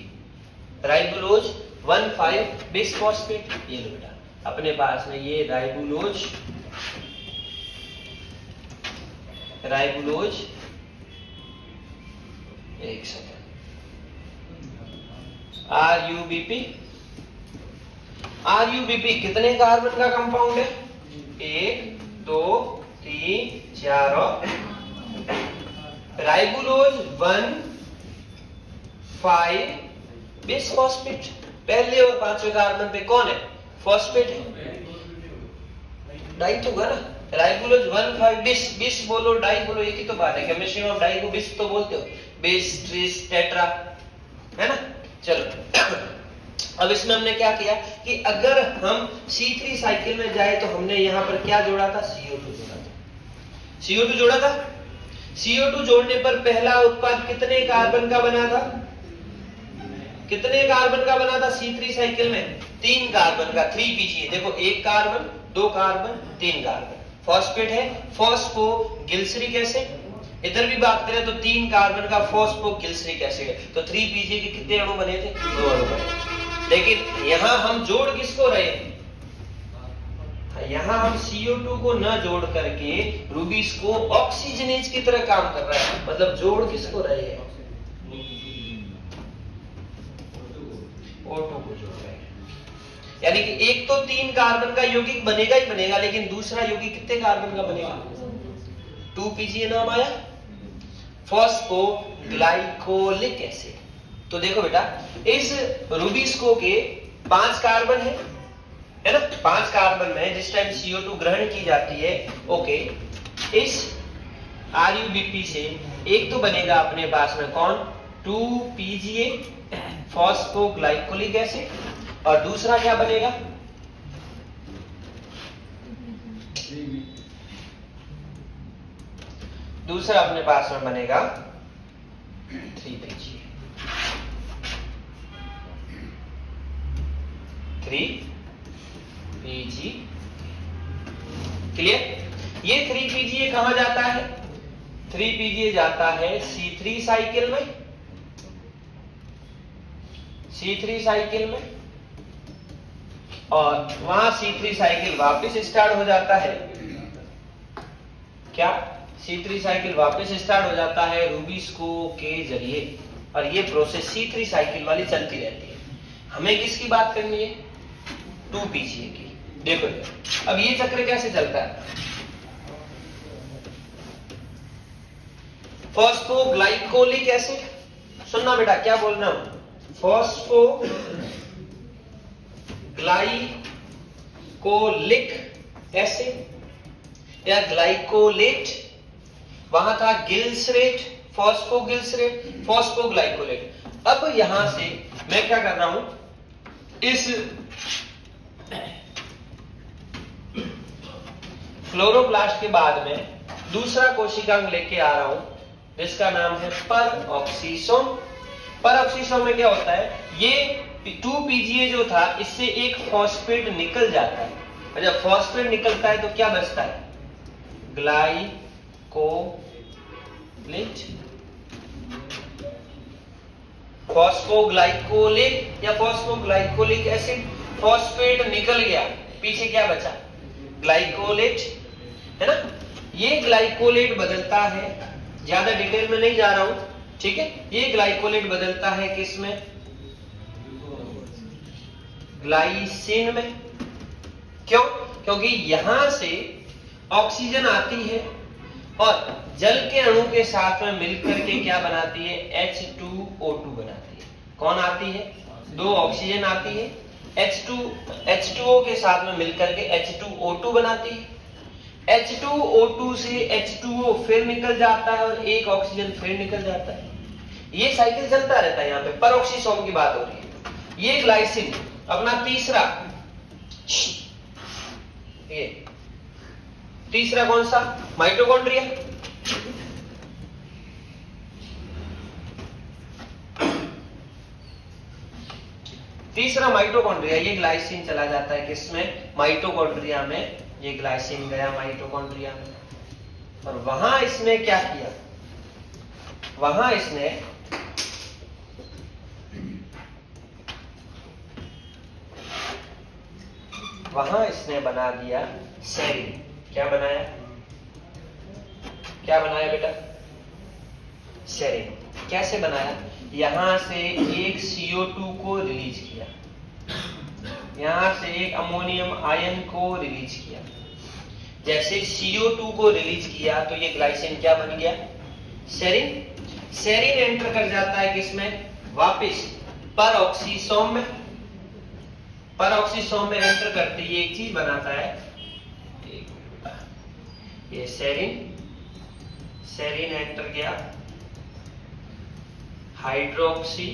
ribulose 1,5 bisphosphate. ये लो बेटा अपने पास में ये राइबुलोज एक सेकंड, RUBP कितने कार्बन का कंपाउंड है? 1 2 3 4 और राइबुलोज 1,5 बिसफॉस्फेट। पहले और पांचवें कार्बन पे कौन है? फॉस्फेट है। डाई तो होगा ना। राइबुलोज 1,5 बिस बोलो डाई बोलो एक ही तो बात है। केमिस्ट्री में डाई को बिस तो बोलते हो, बिस ट्रिस टेट्रा, है ना। चलो अब इसमें हमने क्या किया कि अगर हम C3 साइकिल में जाए तो हमने यहां पर क्या जोड़ा था? CO2 जोड़ा था। CO2 जोड़ने पर पहला उत्पाद कितने कार्बन का बना था? कितने कार्बन का बना था C3 साइकिल में? 3 कार्बन का, 3PGA। देखो 1 कार्बन 2 कार्बन 3 कार्बन। फॉस्फेट है, फॉस्फो गिल्सरिक एसिड। इधर भी बात करें तो 3 कार्बन का फॉस्फो गिल्सरिक एसिड है। तो 3PGA के कितने अणु बने थे? 2 अणु बने। लेकिन यहां हम जोड़ किसको रहे? यहां हम CO2 को न जोड़ करके रूबिस्को ऑक्सीजनेज की तरह काम कर रहा है। मतलब जोड़ किसको रहे हैं? O2 को जोड़ रहे हैं। यानी कि एक तो 3 कार्बन का यौगिक बनेगा ही बनेगा, लेकिन दूसरा यौगिक कितने कार्बन का बनेगा? 2PGA नाम आया, फॉस्फो ग्लाइकोलिक एसिड। तो देखो बेटा इस रूबिस्को के 5 कार्बन है ना। 5 कार्बन में जिस टाइम CO2 ग्रहण की जाती है, ओके, इस RUBP से एक तो बनेगा अपने पास में कौन? 2PGA फॉस्फोग्लाइकोलिक एसिड, और दूसरा क्या बनेगा? दूसरा अपने पास में बनेगा 3PGA। 3PG clear? ये 3PGA कहां जाता है? 3PGA जाता है C3 साइकिल में, C3 साइकिल में, और वहां C3 साइकिल वापस स्टार्ट हो जाता है। क्या? C3 साइकिल वापस स्टार्ट हो जाता है रूबिस्को के जरिए, और ये प्रोसेस C3 साइकिल वाली चलती रहती है। हमें किसकी बात करनी है? 2PGA की। देखो अब ये चक्र कैसे चलता है? फॉस्फोग्लाइकोलिक एसिड, सुनना बेटा क्या बोलना हूं, फॉस्फोग्लाइकोलिक एसिड या ग्लाइकोलेट, वहां था गिल्सरेट, फॉस्फोगिल्सरेट, फॉस्फोग्लाइकोलेट। अब यहां से मैं क्या कर रहा हूं, इस क्लोरोप्लास्ट के बाद में दूसरा कोशिकांग लेके आ रहा हूं जिसका नाम है परऑक्सीसोम। परऑक्सीसोम में क्या होता है, ये 2PGA जो था इससे एक फॉस्फेट निकल जाता है, और जब फॉस्फेट निकलता है तो क्या बचता है? ग्लाइकोलेट, फॉस्फोग्लाइकोलेट या फॉस्फोग्लाइकोलिक एसिड। फॉस्फेट निकल गया, पीछे क्या बचा? ग्लाइकोलेट, है ना? ये ग्लाइकोलेट बदलता है, ज्यादा डिटेल में नहीं जा रहा हूं, ठीक है? ये ग्लाइकोलेट बदलता है किसमें? ग्लाइसिन में। क्यों? क्योंकि यहां से ऑक्सीजन आती है और जल के अणु के साथ में मिलकर के क्या बनाती है? H2O2 बनाती है। कौन आती है? दो ऑक्सीजन आती है, H2O के साथ में मिलकर के H2O2 बनाती है। H2O2 से H2O फिर निकल जाता है और एक ऑक्सीजन फिर निकल जाता है। ये साइकिल चलता रहता है। यहाँ पे परऑक्सीसोम की बात हो रही है। ये ग्लाइसिन अपना तीसरा, ये तीसरा कौन सा? माइटोकॉन्ड्रिया। तीसरा माइटोकॉन्ड्रिया, ये ग्लाइसिन चला जाता है किसमें? माइटोकॉन्ड्रिया में। ये ग्लाइसिन गया माइटोकॉन्ड्रिया में, और वहां इसने क्या किया? वहां इसने बना दिया सेरीन। क्या बनाया? क्या बनाया बेटा? सेरीन। कैसे बनाया? यहां से एक CO2 को रिलीज किया, यहां से एक अमोनियम आयन को रिलीज किया। जैसे CO2 को रिलीज किया तो ये ग्लाइसिन क्या बन गया? सेरीन। सेरीन एंटर कर जाता है किसमें? वापस परऑक्सीसोम में। परऑक्सीसोम में एंटर करते ही एक चीज बनाता है, ये सेरीन एंटर गया, हाइड्रोक्सी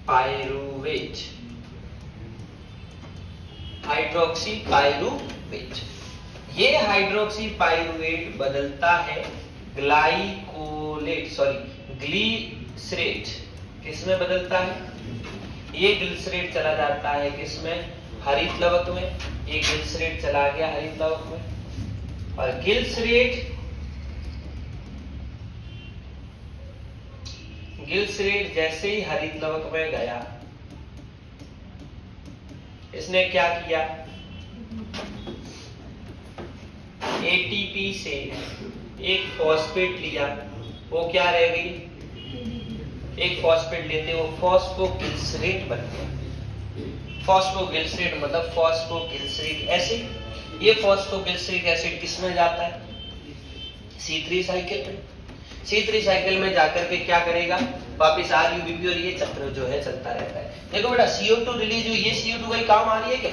पायरुवेट, ये हाइड्रोक्सी पायरुवेट बदलता है ग्लिसरेट। किसमें बदलता है? ये ग्लिसरेट चला जाता है किसमें? हरित लवक में। ये ग्लिसरेट चला गया हरित लवक में, और ग्लिसरेट जैसे ही हरित लवक में गया, इसने क्या किया? ATP से एक फॉस्फेट लिया, वो क्या रह गई? एक फॉस्फेट लेते वो फॉस्फोगिल्सरेट बन गया। फॉस्फोगिल्सरेट मतलब फॉस्फोगिल्सरिक एसिड। ये फॉस्फोगिल्सरिक एसिड किसमें जाता है? C3 साइकिल में। C3 साइकिल में जाकर के क्या करेगा? वापिस RUBP, और ये चक्र जो है चलता रहता है। देखो बेटा, CO2 रिलीज हुई, ये CO2 कहीं काम आ रही है क्या?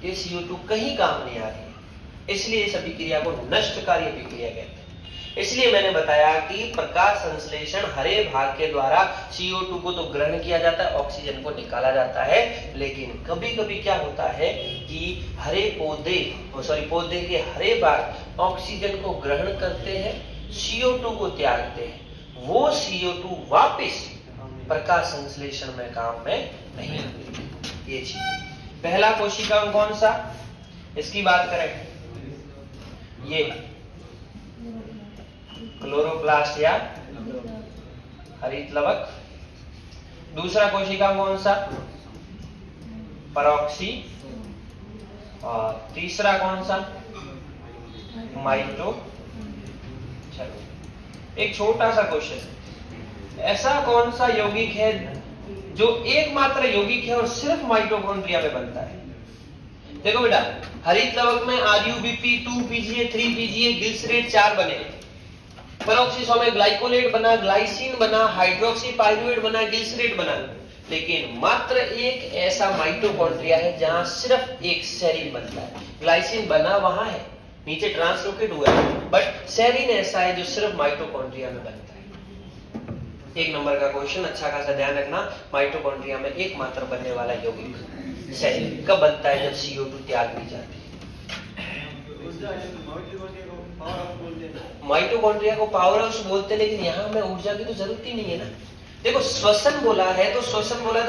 ये CO2 कहीं काम नहीं आ रही है, इसलिए इस अभिक्रिया को नष्टकारी अभिक्रिया कहते हैं। इसलिए मैंने बताया कि प्रकाश संश्लेषण हरे भाग के द्वारा CO2 को तो ग्रहण किया जाता है, ऑक्सीजन को निकाला जाता है, लेकिन कभी कभी क्या होता है कि हरे पौधे के हरे भाग ऑक्सीजन को ग्रहण करते हैं, CO2 को त्यागते हैं, वो CO2 वापस प्रकाश संश्लेषण में काम में नहीं आती। ये चीज पहला कोशिकांग कौन सा, इसकी बात करें, ये क्लोरोप्लास्ट या हरित लवक। दूसरा कोशिकांग कौन सा, परागसी। और तीसरा कौन सा, माइटो। चलो एक छोटा सा क्वेश्चन, ऐसा कौन सा यौगिक है जो एकमात्र यौगिक है और सिर्फ माइटोकॉन्ड्रिया में बनता है? देखो बेटा, हरित लवक में RuBp, 2PGA, 3PGA, गिल्सरेट 4 बने, पेरोक्सिसोम में ग्लाइकोलेट बना, ग्लाइसिन बना, हाइड्रोक्सी पाइरुवेट बना, गिल्सरेट बना, लेकिन मात्र एक ऐसा माइटोकॉन्ड्रिया है जहां सिर्फ एक सेरीन बनता है। ग्लाइसिन बना वहां है, नीचे ट्रांसलोकेट हुआ है, बट सेरीन ऐसा है जो सिर्फ माइटोकॉन्ड्रिया में बनता है। एक नंबर का क्वेश्चन, अच्छा खासा ध्यान रखना, माइटोकॉन्ड्रिया में एकमात्र बनने वाला यौगिक सेरीन कब बनता है? जब CO2 त्याग दी जाती है। माइटोकॉन्ड्रिया को पावर हाउस बोलते हैं, लेकिन यहाँ में ऊर्जा की तो जरूरत ही नहीं है ना। देखो श्वसन बोला है तो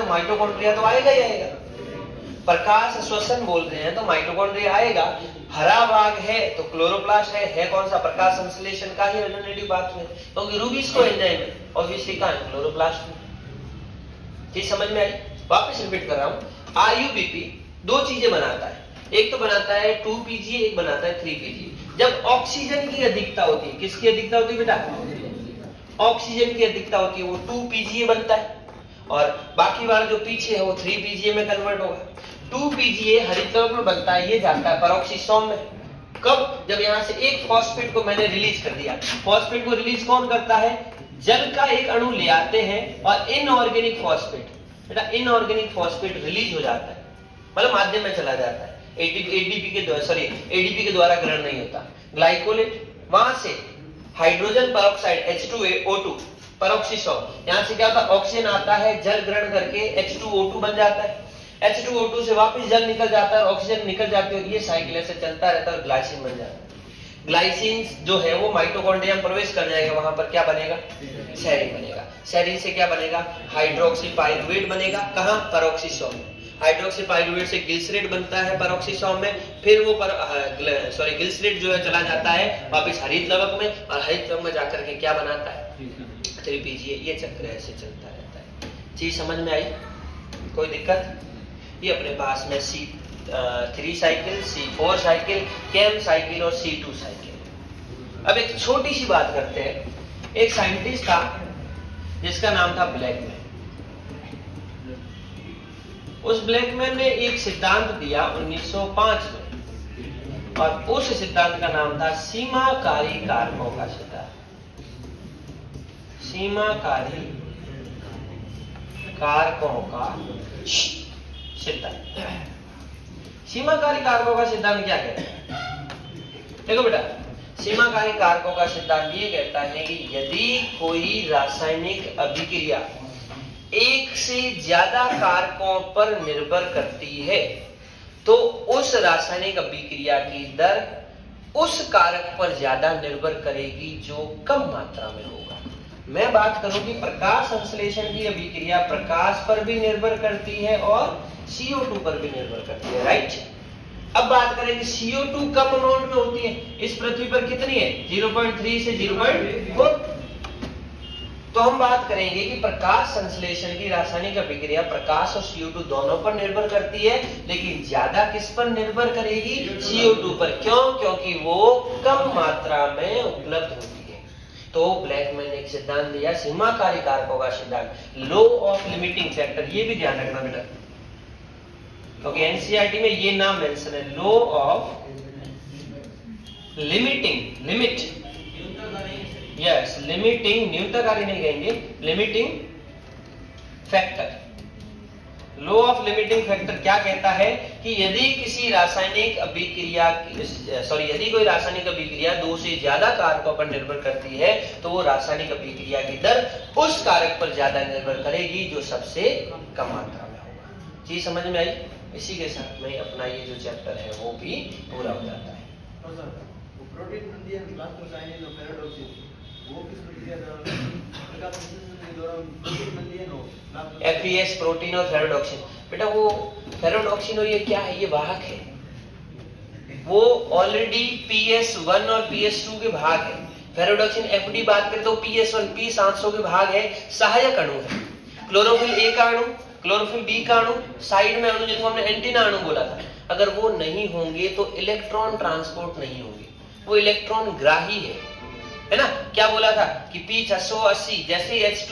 माइटोकॉन्ड्रिया तो आएगा ही आएगा। प्रकाश श्वसन बोल रहे हैं तो माइटोकॉन्ड्रिया आएगा। हरा भाग है तो क्लोरोप्लास्ट है कौन सा? प्रकाश संश्लेषण का ही अल्टरनेटिव पाथवे, क्योंकि रूबिस्को एंजाइम है, ऑब्वियसली कहां है? क्लोरोप्लास्ट में। ठीक समझ में आई? वापस रिपीट कर रहा हूं, RuBp दो चीजें बनाता है, एक तो बनाता है 2PGA, एक बनाता है 3PGA। जब ऑक्सीजन की अधिकता होती है, किसकी अधिकता होती है बेटा? ऑक्सीजन की अधिकता होती है, वो 2PGA बनता है, और बाकी वाला जो पीछे है वो 3PGA में कन्वर्ट होगा। 2PGA हरित लवक में बनता है, ये जाता है पेरोक्सिसोम में। कब? जब यहां से एक फॉस्फेट को मैंने रिलीज कर दिया। फॉस्फेट को रिलीज कौन करता है? जल का एक अणु ले आते हैं और इनऑर्गेनिक फॉस्फेट, बेटा इनऑर्गेनिक फॉस्फेट रिलीज हो जाता है, मतलब माध्यम में चला जाता है। ADP के द्वारा ग्रहण नहीं होता। ग्लाइकोलेट, वहां से हाइड्रोजन पेरोक्साइड H2O2 पेरोक्सिसोम, यहां से क्या होता है? ऑक्सीजन आता है, जल ग्रहण करके H2O2 बन जाता है, H2O2 से वापस जल निकल जाता है, ऑक्सीजन निकल जाती है, ये साइकिल ऐसे चलता रहता है और ग्लाइसिन बन जाता है। ग्लाइसिन जो है वो माइटोकॉन्ड्रिया में प्रवेश कर जाएगा, वहां पर क्या बनेगा? सेरीन बनेगा। सेरीन से क्या बनेगा? हाइड्रोक्सी पाइरुवेट बनेगा, कहां? पेरोक्सिसोम में। हाइड्रोक्सी पाइरुवेट से गिल्सरेट बनता है पेरोक्सिसोम में, फिर वो गिल्सरेट जो है चला जाता है वापस हरित लवक में, और हरित लवक में जाकर के क्या बनाता है? 3PGA। ये चक्र ऐसे चलता रहता है। चीज समझ में आई? कोई दिक्कत? ये अपने पास में C3 साइकिल, C4 साइकिल, केम साइकिल और C2 साइकिल। अब एक छोटी सी बात करते हैं। एक साइंटिस्ट था जिसका नाम था ब्लैकमैन। उस ब्लैकमैन ने एक सिद्धांत दिया 1905 में, और उस सिद्धांत का नाम था सीमाकारी कारकों का सिद्धांत। सीमाकारी कारकों का सिद्धांत। सीमाकारी कारकों का सिद्धांत क्या कहता है? देखो बेटा, सीमाकारी कारकों का सिद्धांत ये कहता है कि यदि कोई रासायनिक अभिक्रिया एक से ज्यादा कारकों पर निर्भर करती है तो उस रासायनिक अभिक्रिया की दर उस कारक पर ज्यादा निर्भर करेगी जो कम मात्रा में होगा। मैं बात करूं कि प्रकाश संश्लेषण की अभिक्रिया प्रकाश पर भी निर्भर करती है और CO2 पर भी निर्भर करती है, राइट? अब बात करें कि CO2 कम अमाउंट में होती है, इस पृथ्वी पर कितनी है? 0.3 से 0.4। तो हम बात करेंगे कि प्रकाश संश्लेषण की रासायनिक अभिक्रिया प्रकाश और CO2 दोनों पर निर्भर करती है, लेकिन ज्यादा किस पर निर्भर करेगी? CO2 पर। क्यों? क्योंकि वो कम मात्रा में उपलब्ध होती है। तो ब्लैकमैन ने एक सिद्धांत दिया, सीमाकारी कारकों का सिद्धांत, लॉ ऑफ लिमिटिंग फैक्टर। ये भी ध्यान रखना बेटा, क्योंकि एनसीईआरटी में ये नाम मेंशन है, law of limiting, limit, yes limiting, न्यूनताकारी नहीं कहेंगे, limiting factor. Law of limiting factor क्या कहता है कि यदि किसी रासायनिक अभिक्रिया यदि कोई रासायनिक अभिक्रिया दो से ज्यादा कारकों पर निर्भर करती है तो वो रासायनिक अभिक्रिया की दर उस कारक पर ज्यादा निर्भर करेगी जो सबसे कम मात्रा में होगा। चीज समझ में आई? इसी के साथ में अपना ये जो चैप्टर है वो भी पूरा हो जाता है। तो सर वो प्रोटीन बनती है लाक्टोसाइनिन और पैराडॉक्सिन, वो किस प्रक्रिया द्वारा उनका प्रोसेस के दौरान प्रोटीन बनती है ना एफईएस प्रोटीन और फेरोडॉक्सिन। बेटा वो फेरोडॉक्सिन और ये क्या है? ये वाहक है, वो ऑलरेडी PS1 और PS2 के भाग है। फेरोडॉक्सिन एफडी बात करें तो PS1 P700 के भाग है, सहायक अणु है। क्लोरोफिल ए का अणु, क्लोरोफिल बी का अणु, साइड में अणु जिसको हमने एंटीना अणु बोला था, अगर वो नहीं होंगे तो इलेक्ट्रॉन ट्रांसपोर्ट नहीं होंगे, वो इलेक्ट्रॉन ग्राही है ना? क्या बोला था कि P680 जैसे H2